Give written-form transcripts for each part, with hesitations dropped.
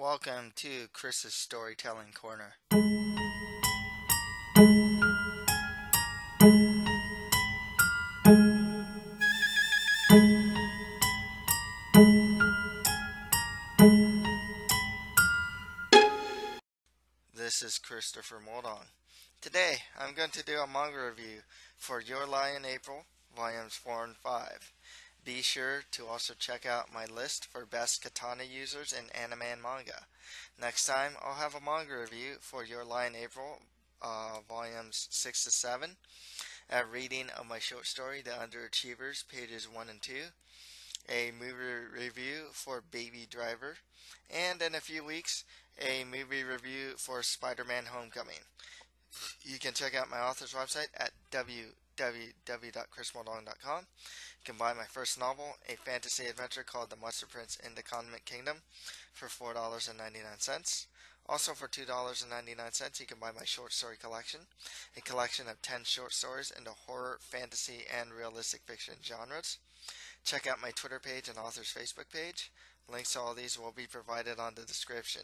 Welcome to Chris's Storytelling Corner. This is Christopher Moldong. Today, I'm going to do a manga review for Your Lie in April, volumes 4 and 5. Be sure to also check out my list for best katana users in anime and manga. Next time, I'll have a manga review for Your Lie in April, volumes 6 to 7, a reading of my short story, The Underachievers, pages 1 and 2, a movie review for Baby Driver, and in a few weeks, a movie review for Spider-Man Homecoming. You can check out my author's website at www.chrismoldong.com. You can buy my first novel, a fantasy adventure called The Monster Prince in the Condiment Kingdom, for $4.99. Also for $2.99, you can buy my short story collection, a collection of 10 short stories into horror, fantasy, and realistic fiction genres. Check out my Twitter page and author's Facebook page. Links to all these will be provided on the description.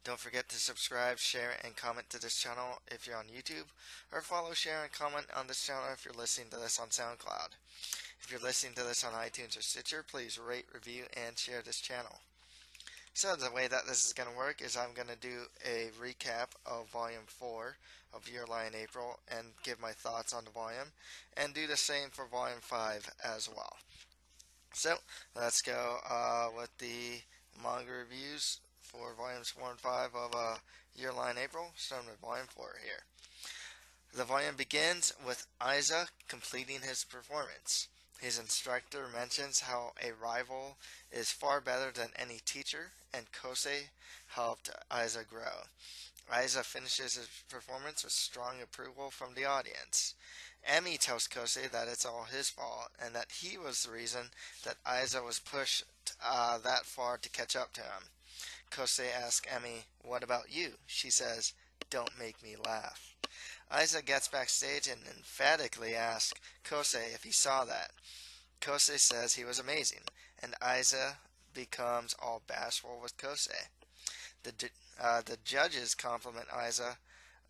Don't forget to subscribe, share, and comment to this channel if you're on YouTube, or follow, share, and comment on this channel if you're listening to this on SoundCloud. If you're listening to this on iTunes or Stitcher, please rate, review, and share this channel. So the way that this is going to work is I'm going to do a recap of Volume 4 of Your Lie in April and give my thoughts on the volume, and do the same for Volume 5 as well. So let's go with the manga reviews for volumes 4 and 5 of Your Lie in April, starting with volume 4 here. The volume begins with Aiza completing his performance. His instructor mentions how a rival is far better than any teacher, and Kosei helped Aiza grow. Aiza finishes his performance with strong approval from the audience. Emi tells Kosei that it's all his fault, and that he was the reason that Aiza was pushed that far to catch up to him. Kosei asks Emi, "What about you?" She says, "Don't make me laugh." Aiza gets backstage and emphatically asks Kosei if he saw that. Kosei says he was amazing, and Aiza becomes all bashful with Kosei. The judges compliment Aiza,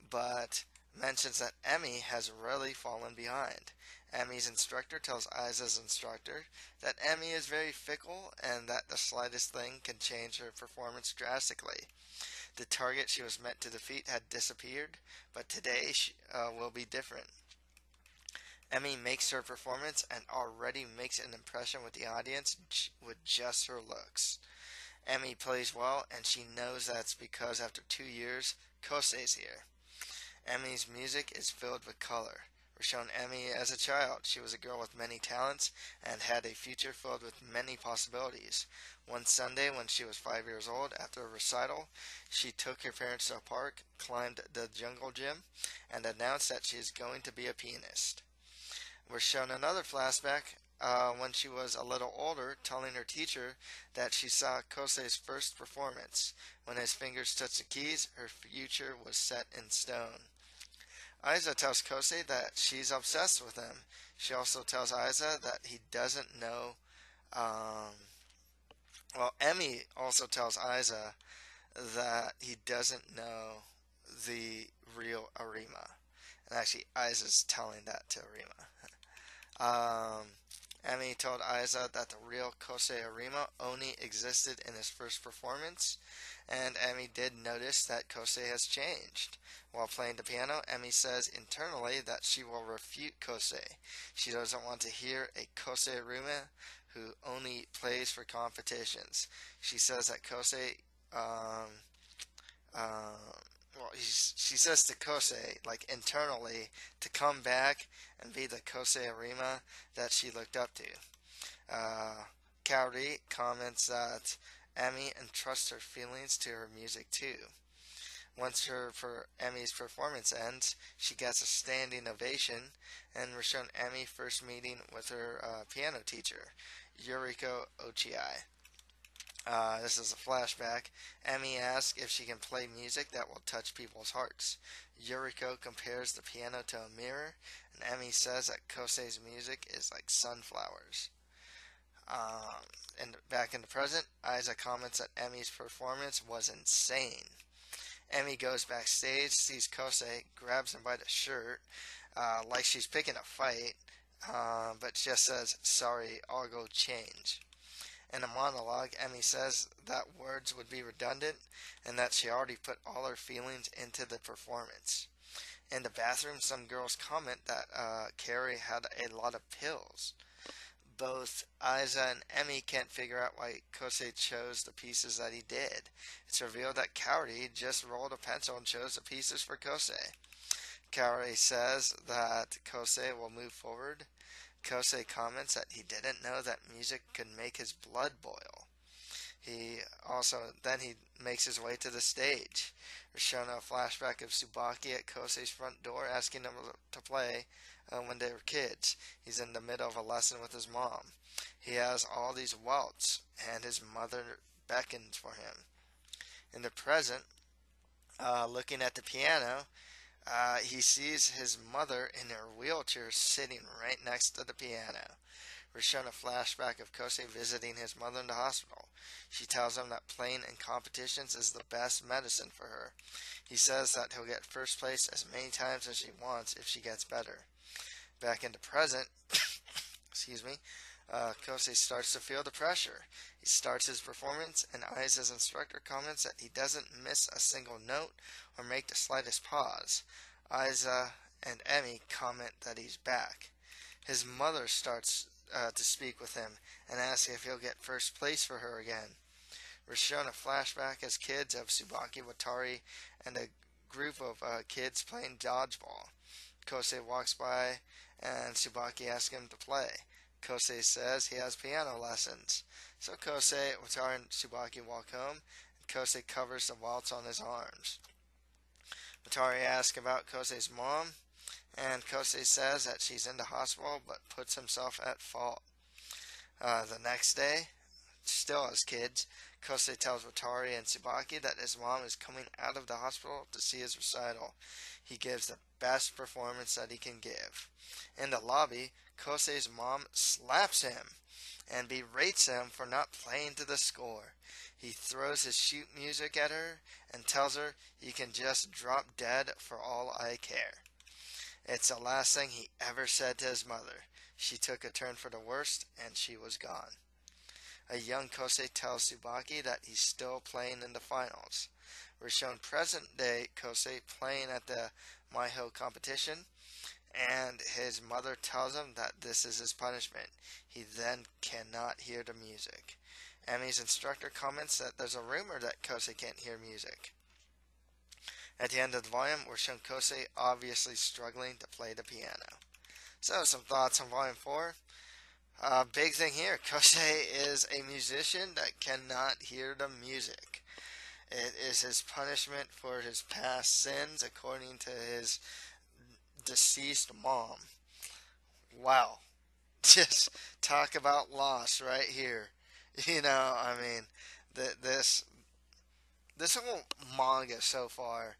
but mentions that Emi has really fallen behind. Emi's instructor tells Aiza's instructor that Emi is very fickle and that the slightest thing can change her performance drastically. The target she was meant to defeat had disappeared, but today she will be different. Emi makes her performance and already makes an impression with the audience with just her looks. Emi plays well, and she knows that's because after 2 years, Kosei's here. Emi's music is filled with color. We're shown Emi as a child. She was a girl with many talents and had a future filled with many possibilities. One Sunday, when she was 5 years old, after a recital, she took her parents to a park, climbed the jungle gym, and announced that she is going to be a pianist. We're shown another flashback when she was a little older, telling her teacher that she saw Kosei's first performance. When his fingers touched the keys, her future was set in stone. Aiza tells Kosei that she's obsessed with him. She also tells Aiza that he doesn't know. Emi also tells Aiza that he doesn't know the real Arima. And actually, Aiza's telling that to Arima. Emi told Aiza that the real Kosei Arima only existed in his first performance, and Emi did notice that Kosei has changed. While playing the piano, Emi says internally that she will refute Kosei. She doesn't want to hear a Kosei Arima who only plays for competitions. She says that Kosei, she says to Kosei, like internally, to come back and be the Kosei Arima that she looked up to. Kaori comments that Emi entrusts her feelings to her music too. Once Emi's performance ends, she gets a standing ovation, and we're shown Emi first meeting with her piano teacher, Yuriko Ochiai. This is a flashback. Emi asks if she can play music that will touch people's hearts. Yuriko compares the piano to a mirror, and Emi says that Kosei's music is like sunflowers. And back in the present, Aiza comments that Emi's performance was insane. Emi goes backstage, sees Kosei, grabs him by the shirt, like she's picking a fight, but just says, "Sorry, I'll go change." In a monologue, Emi says that words would be redundant and that she already put all her feelings into the performance. In the bathroom, some girls comment that Kaori had a lot of pills. Both Aiza and Emi can't figure out why Kosei chose the pieces that he did. It's revealed that Kaori just rolled a pencil and chose the pieces for Kosei. Kaori says that Kosei will move forward. Kosei comments that he didn't know that music could make his blood boil. He makes his way to the stage. We're shown a flashback of Tsubaki at Kosei's front door asking him to play when they were kids. He's in the middle of a lesson with his mom. He has all these welts, and his mother beckons for him. In the present, looking at the piano, he sees his mother in her wheelchair sitting right next to the piano. We're shown a flashback of Kosei visiting his mother in the hospital. She tells him that playing in competitions is the best medicine for her. He says that he'll get first place as many times as she wants if she gets better. Back in the present, Kosei starts to feel the pressure. He starts his performance, and Aiza's instructor comments that he doesn't miss a single note or make the slightest pause. Aiza and Emi comment that he's back. His mother starts to speak with him and asks if he'll get first place for her again. We're shown a flashback as kids of Tsubaki, Watari, and a group of kids playing dodgeball. Kosei walks by and Tsubaki asks him to play. Kosei says he has piano lessons. So Kosei, Watari, and Tsubaki walk home, and Kosei covers the welts on his arms. Watari asks about Kosei's mom, and Kosei says that she's in the hospital but puts himself at fault. The next day, still as kids, Kosei tells Watari and Tsubaki that his mom is coming out of the hospital to see his recital. He gives the best performance that he can give. In the lobby, Kosei's mom slaps him and berates him for not playing to the score. He throws his sheet music at her and tells her he can just drop dead for all I care. It's the last thing he ever said to his mother. She took a turn for the worst, and she was gone. A young Kosei tells Tsubaki that he's still playing in the finals. We're shown present-day Kosei playing at the Maiho competition, and his mother tells him that this is his punishment. He then cannot hear the music. Emi's instructor comments that there's a rumor that Kosei can't hear music. At the end of the volume, we're shown Kosei obviously struggling to play the piano. So, some thoughts on Volume 4. Big thing here, Kosei is a musician that cannot hear the music. It is his punishment for his past sins, according to his deceased mom. Wow. Just talk about loss right here. This whole manga so far,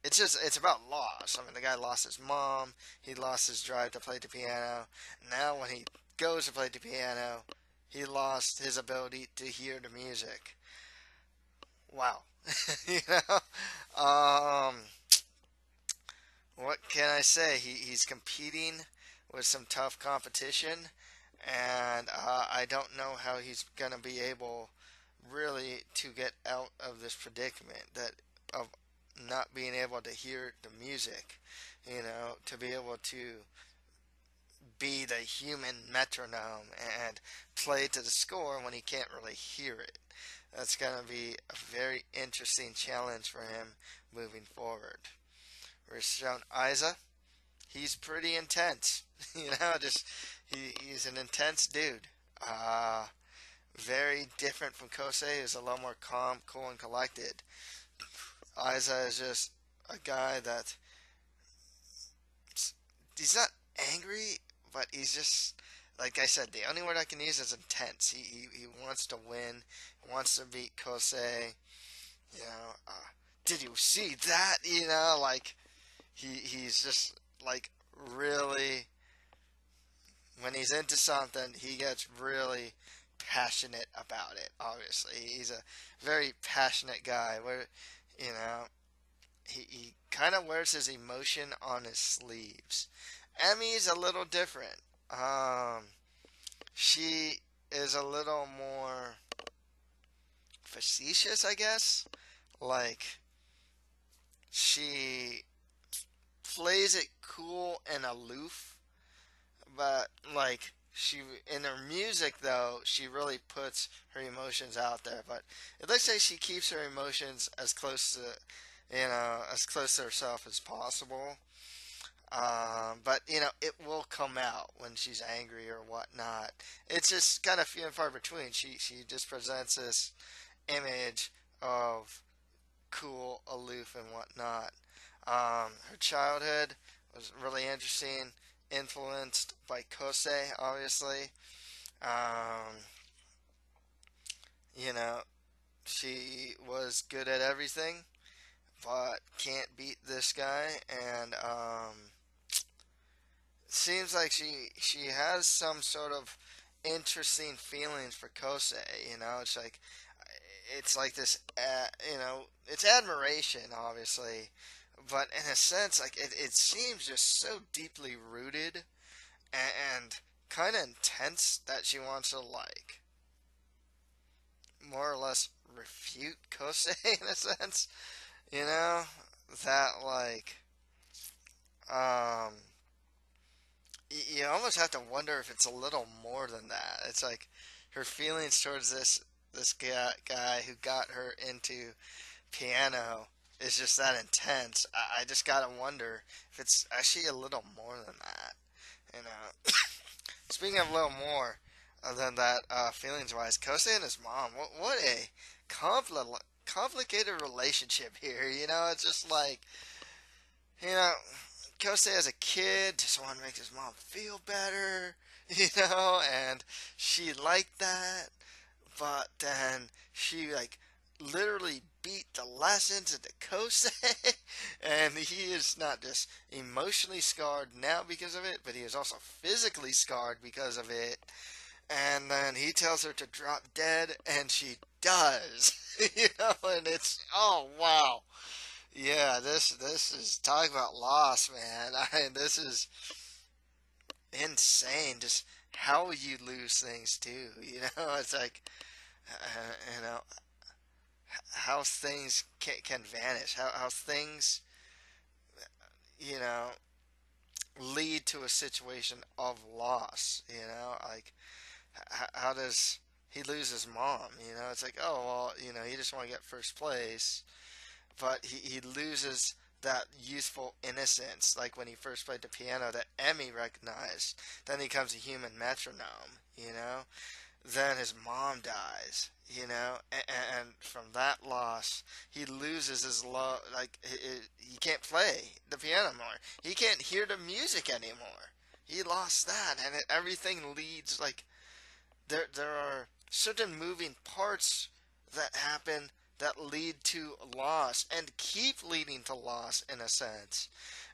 it's about loss. The guy lost his mom, he lost his drive to play the piano. Now when he goes to play the piano, he lost his ability to hear the music. Wow. you know, what can I say? He's competing with some tough competition, and I don't know how he's gonna be able really to get out of this predicament of not being able to hear the music, to be able to be the human metronome and play to the score when he can't really hear it. That's going to be a very interesting challenge for him moving forward. We're shown Aiza. He's pretty intense. He's an intense dude. Very different from Kosei, who's a lot more calm, cool, and collected. Aiza is just a guy that he's not angry, but he's just, like I said, the only word I can use is intense. He wants to win, he wants to beat Kosei. Did you see that? He's just like really When he's into something, he gets really passionate about it. Obviously, he's a very passionate guy. Where, you know, he kind of wears his emotion on his sleeves. Emmy's a little different. She is a little more facetious, I guess. Like, she plays it cool and aloof, but like she in her music though she really puts her emotions out there. But it looks like she keeps her emotions as close to as close to herself as possible. But it will come out when she's angry or whatnot. It's just kind of few and far between. She just presents this image of cool, aloof, and whatnot. Her childhood was really interesting, influenced by Kosei, obviously. Um, you know, she was good at everything, but can't beat this guy, and seems like she has some sort of interesting feelings for Kosei. It's like this, it's admiration, obviously, but in a sense, like it seems just so deeply rooted and kind of intense that she wants to like more or less refute Kosei in a sense, you know, that like um you almost have to wonder if it's a little more than that. It's like her feelings towards this guy who got her into piano is just that intense. I just gotta wonder if it's actually a little more than that. You know, speaking of a little more than that, feelings wise, Kosei and his mom. What a complicated relationship here. It's just like you know, Kosei as a kid just wanted to make his mom feel better. And she liked that, but then she like literally beat the lessons into Kosei, and he is not just emotionally scarred now because of it, but he is also physically scarred because of it. And then he tells her to drop dead, and she does. And it's oh wow, yeah. This is talk about loss, man. This is insane. Just how you lose things too. It's like you know how things can vanish, how things, you know, lead to a situation of loss, like how does he lose his mom? It's like, oh, well, he just want to get first place, but he loses that youthful innocence, like when he first played the piano that Emmy recognized. Then he becomes a human metronome, then his mom dies, and from that loss, he loses his love. Like he can't play the piano anymore. He can't hear the music anymore. He lost that, and everything leads like there are certain moving parts that happen that lead to loss and keep leading to loss in a sense.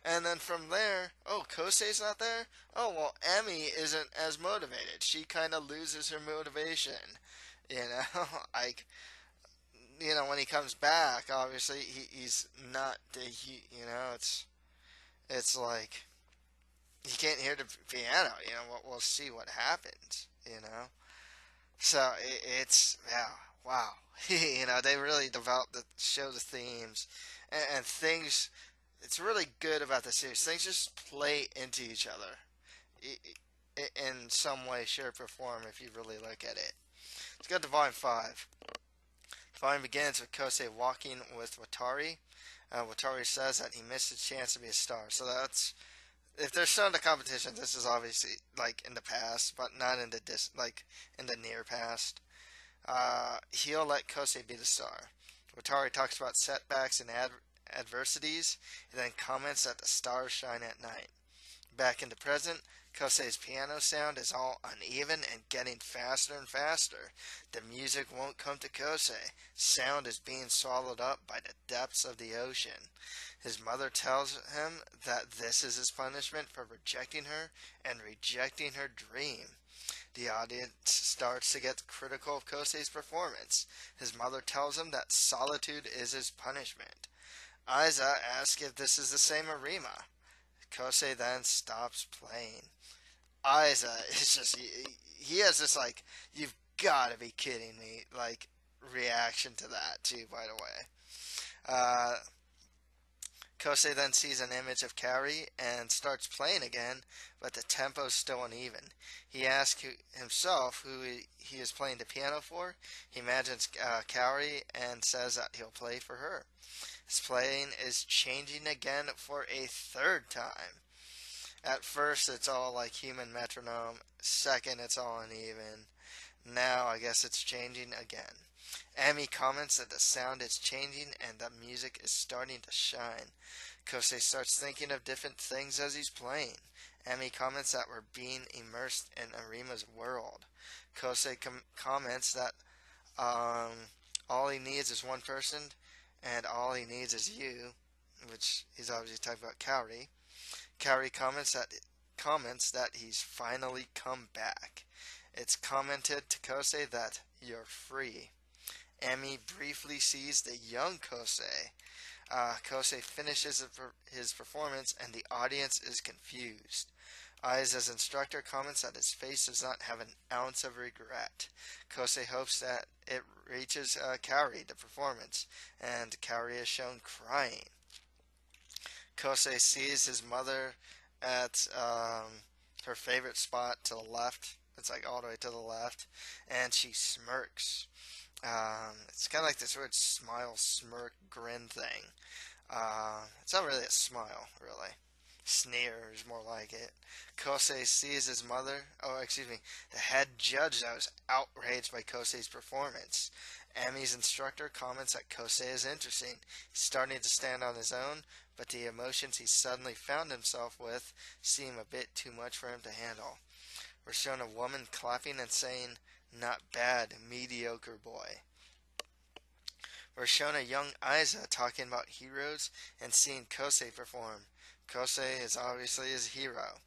And then from there, oh, Kosei's not there? Oh, well, Emmy isn't as motivated. She kind of loses her motivation. You know, like, when he comes back, obviously, he's not, it's like, he can't hear the piano, we'll see what happens, So it's, yeah, wow. They really developed show the themes and things. It's really good about the series. Things just play into each other in some way, shape, or form if you really look at it. Let's go to Volume 5. Volume begins with Kosei walking with Watari. Watari says that he missed a chance to be a star. So that's, if there's some of the competition, this is obviously like in the past, but not in the in the near past. He'll let Kosei be the star. Watari talks about setbacks and adversities, and then comments that the stars shine at night. Back in the present, Kosei's piano sound is all uneven and getting faster and faster. The music won't come to Kosei. Sound is being swallowed up by the depths of the ocean. His mother tells him that this is his punishment for rejecting her and rejecting her dream. The audience starts to get critical of Kosei's performance. His mother tells him that solitude is his punishment. Aiza asks if this is the same Arima. Kosei then stops playing. Aiza is just, he has this like, you've got to be kidding me, like, reaction to that too, by the way. Uh, Kosei then sees an image of Kaori and starts playing again, but the tempo is still uneven. He asks himself who he is playing the piano for. He imagines Kaori and says that he'll play for her. His playing is changing again for a third time. At first, it's all like human metronome. Second, it's all uneven. Now, I guess it's changing again. Emi comments that the sound is changing and that music is starting to shine. Kosei starts thinking of different things as he's playing. Emi comments that we're being immersed in Arima's world. Kosei comments that all he needs is one person and all he needs is you, which he's obviously talking about Kaori. Kaori comments that he's finally come back. It's commented to Kosei that you're free. Emi briefly sees the young Kosei. Kosei finishes his performance and the audience is confused. Aiza's instructor comments that his face does not have an ounce of regret. Kosei hopes that it reaches Kaori, the performance, and Kaori is shown crying. Kosei sees his mother at her favorite spot to the left. It's like all the way to the left, and she smirks. It's kind of like this weird smile, smirk, grin thing. It's not really a smile, really. Sneer is more like it. Kosei sees his mother, the head judge that was outraged by Kosei's performance. Emi's instructor comments that Kosei is interesting. He's starting to stand on his own, but the emotions he suddenly found himself with seem a bit too much for him to handle. We're shown a woman clapping and saying, "Not bad, mediocre boy." We're shown a young Aiza talking about heroes and seeing Kosei perform. Kosei is obviously his hero.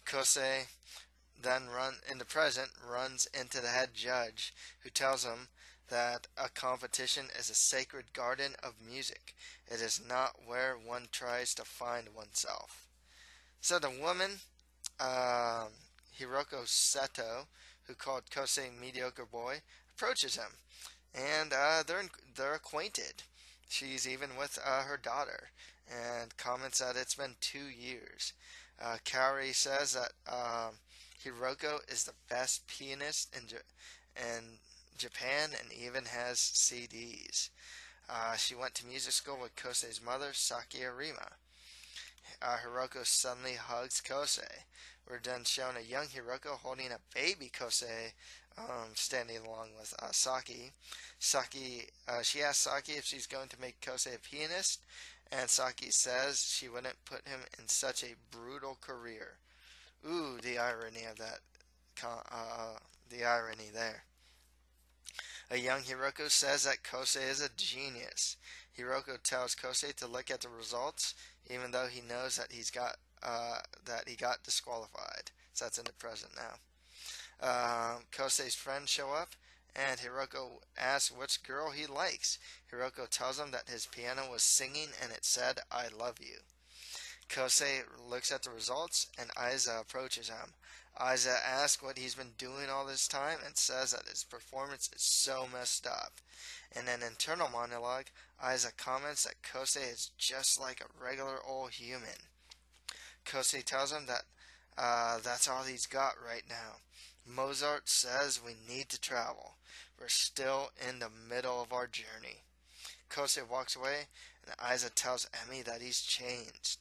Kosei then in the present runs into the head judge, who tells him that a competition is a sacred garden of music. It is not where one tries to find oneself. So the woman, Hiroko Seto, who called Kosei mediocre boy, approaches him, and they're acquainted. She's even with her daughter, and comments that it's been 2 years. Kaori says that Hiroko is the best pianist in Japan and even has CDs. She went to music school with Kosei's mother, Saki Arima. Hiroko suddenly hugs Kosei. We're then shown a young Hiroko holding a baby Kosei, standing along with Saki. She asks Saki if she's going to make Kosei a pianist, and Saki says she wouldn't put him in such a brutal career. Ooh, the irony of that. The irony there. A young Hiroko says that Kosei is a genius. Hiroko tells Kosei to look at the results, even though he knows that he got disqualified. So that's in the present now. Kosei's friends show up, and Hiroko asks which girl he likes. Hiroko tells him that his piano was singing and it said, "I love you." Kosei looks at the results, and Aiza approaches him. Aiza asks what he's been doing all this time and says that his performance is so messed up. In an internal monologue, Aiza comments that Kosei is just like a regular old human. Kosei tells him that that's all he's got right now. Mozart says we need to travel. We're still in the middle of our journey. Kosei walks away, and Aiza tells Emi that he's changed.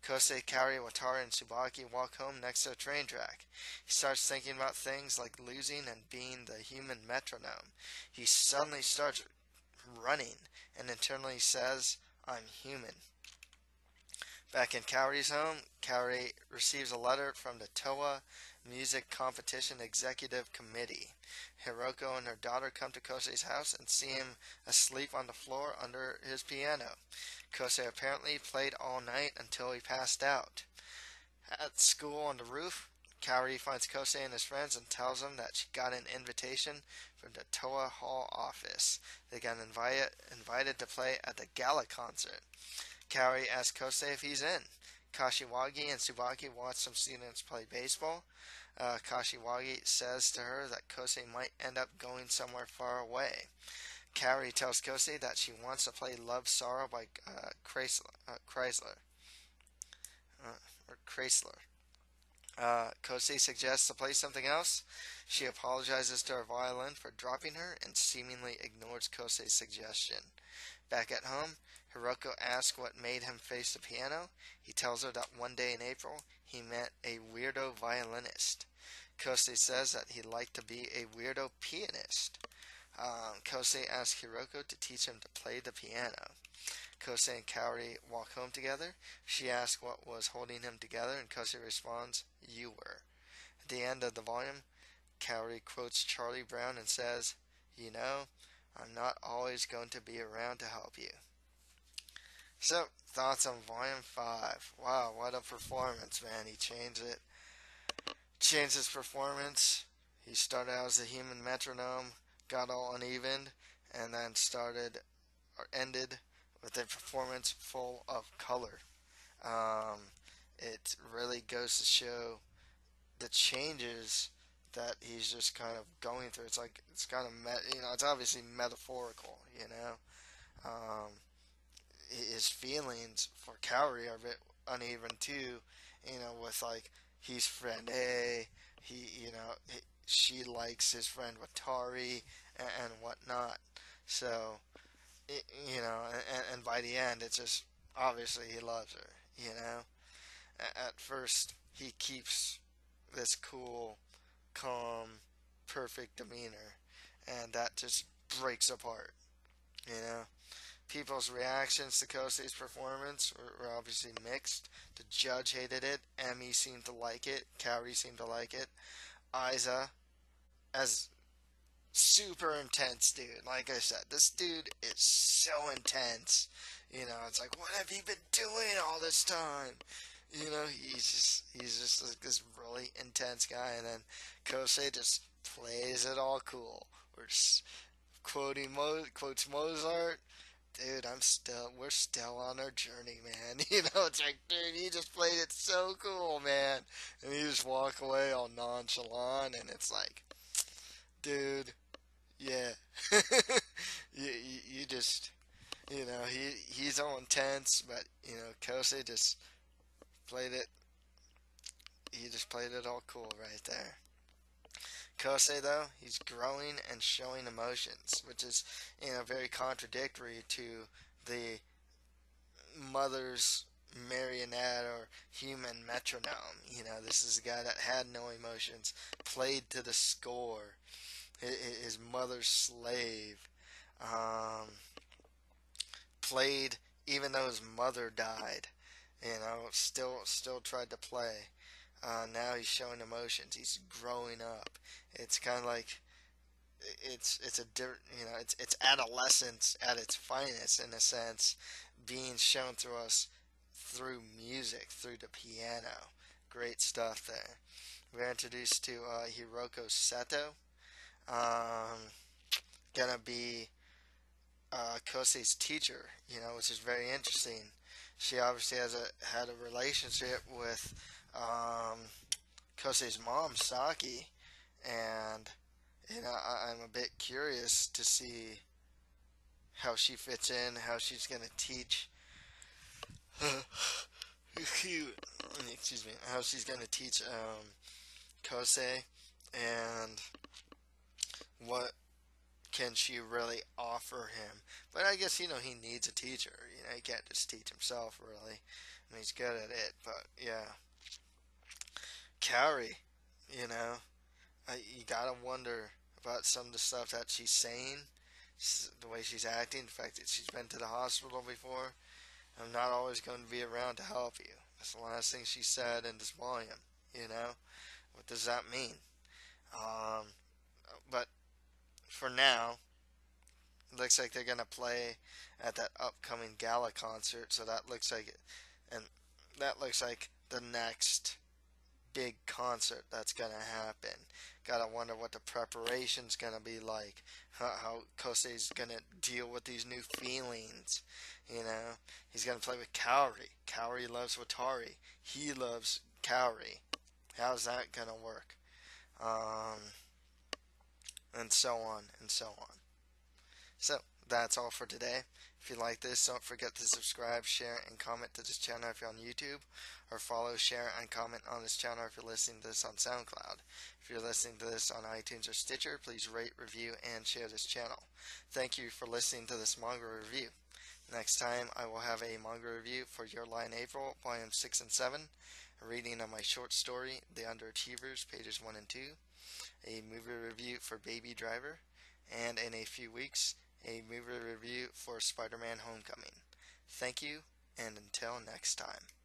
Kosei, Kaori, Wataru, and Tsubaki walk home next to a train track. He starts thinking about things like losing and being the human metronome. He suddenly starts running and internally says, "I'm human." Back in Kaori's home, Kaori receives a letter from the Toa Music Competition Executive Committee. Hiroko and her daughter come to Kosei's house and see him asleep on the floor under his piano. Kosei apparently played all night until he passed out. At school on the roof, Kaori finds Kosei and his friends and tells them that she got an invitation from the Toa Hall office. They got invited to play at the gala concert. Kaori asks Kosei if he's in. Kashiwagi and Tsubaki watch some students play baseball. Kashiwagi says to her that Kosei might end up going somewhere far away. Kaori tells Kosei that she wants to play Love Sorrow by Chrysler. Kosei suggests to play something else. She apologizes to her violin for dropping her and seemingly ignores Kosei's suggestion. Back at home, Hiroko asks what made him face the piano. He tells her that one day in April, he met a weirdo violinist. Kosei says that he'd like to be a weirdo pianist. Kosei asks Hiroko to teach him to play the piano. Kosei and Kaori walk home together. She asks what was holding him together, and Kosei responds, "You were." At the end of the volume, Kaori quotes Charlie Brown and says, "You know, I'm not always going to be around to help you." So, thoughts on Volume 5. Wow, what a performance, man. He changed it. Changed his performance. He started out as a human metronome, got all uneven, and then ended with a performance full of color. It really goes to show the changes that he's just kind of going through. It's like, it's kind of, it's obviously metaphorical, his feelings for Kaori are a bit uneven too, with like, he's friend A, she likes his friend Watari, and whatnot. So, and by the end, it's just, obviously he loves her. At first, he keeps this cool, calm, perfect demeanor, and that just breaks apart, you know? People's reactions to Kosei's performance were obviously mixed. The judge hated it, Emmy seemed to like it, Kaori seemed to like it, Aiza, as super intense dude. Like I said, this dude is so intense. It's like, what have you been doing all this time? He's just like this really intense guy, and then Kosei just plays it all cool. Quotes Mozart. Dude, we're still on our journey, man. It's like, dude, you just played it so cool, man. And you just walk away all nonchalant, and it's like, dude, yeah. you just, he's all intense, but, Kosei just played it, he just played it all cool right there. Kosei, though, he's growing and showing emotions, which is, very contradictory to the mother's marionette or human metronome. This is a guy that had no emotions, played to the score, his mother's slave, played even though his mother died, still tried to play. Now he's showing emotions. He's growing up. It's kind of like it's a different, it's adolescence at its finest, in a sense, being shown through us through music, through the piano. Great stuff there. We're introduced to Hiroko Seto. Gonna be Kosei's teacher, which is very interesting. She obviously had a relationship with Kosei's mom, Saki, and I'm a bit curious to see how she fits in, how she's gonna teach. Excuse me. How she's gonna teach Kosei, and what can she really offer him? But I guess he needs a teacher. He can't just teach himself, really. I mean, he's good at it, but yeah. Kaori, you gotta wonder about some of the stuff that she's saying, the way she's acting, the fact that she's been to the hospital before. I'm not always going to be around to help you. That's the last thing she said in this volume. You know, what does that mean? Um, but for now, it looks like they're gonna play at that upcoming gala concert. So that looks like, and that looks like the next big concert that's gonna happen. Gotta wonder what the preparation's gonna be like. How Kosei's gonna deal with these new feelings. You know, he's gonna play with Kaori. Kaori loves Watari. He loves Kaori. How's that gonna work? Um, and so on and so on. So that's all for today. If you like this, don't forget to subscribe, share, and comment to this channel if you're on YouTube, or follow, share, and comment on this channel if you're listening to this on SoundCloud. If you're listening to this on iTunes or Stitcher, please rate, review, and share this channel. Thank you for listening to this manga review. Next time, I will have a manga review for Your Lie in April, Volume 6 and 7, a reading of my short story, The Underachievers, pages 1 and 2, a movie review for Baby Driver, and in a few weeks, a movie review for Spider-Man Homecoming. Thank you, and until next time.